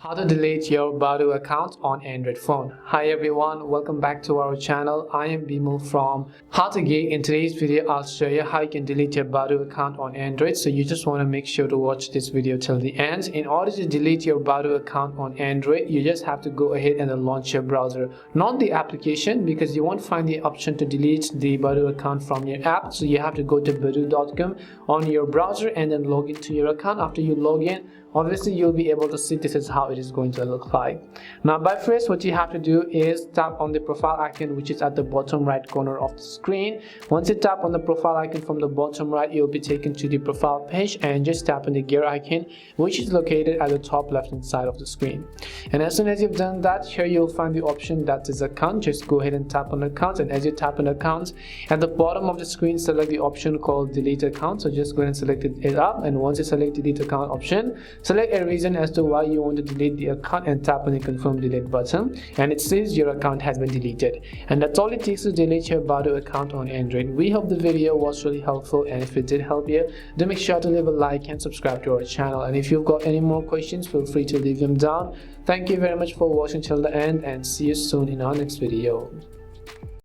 How to delete your Badoo account on Android phone. Hi everyone, welcome back to our channel. I am Bimal from How to Geek. In today's video, I'll show you how you can delete your Badoo account on Android. So you just want to make sure to watch this video till the end. In order to delete your Badoo account on Android, you just have to go ahead and then launch your browser, not the application, because you won't find the option to delete the Badoo account from your app. So you have to go to badoo.com on your browser and then log into your account. After you log in, obviously you'll be able to see this is how it is going to look like. Now by first, what you have to do is tap on the profile icon, which is at the bottom right corner of the screen. Once you tap on the profile icon from the bottom right, you'll be taken to the profile page, and just tap on the gear icon, which is located at the top left hand side of the screen. And as soon as you've done that, here you'll find the option that is account. Just go ahead and tap on account, and as you tap on account, at the bottom of the screen, select the option called delete account. So just go ahead and select it up, and once you select delete account option, select a reason as to why you want to delete the account and tap on the confirm delete button, and it says your account has been deleted. And that's all it takes to delete your Badoo account on Android. We hope the video was really helpful, and if it did help you, do make sure to leave a like and subscribe to our channel. And if you've got any more questions, feel free to leave them down. Thank you very much for watching till the end, and see you soon in our next video.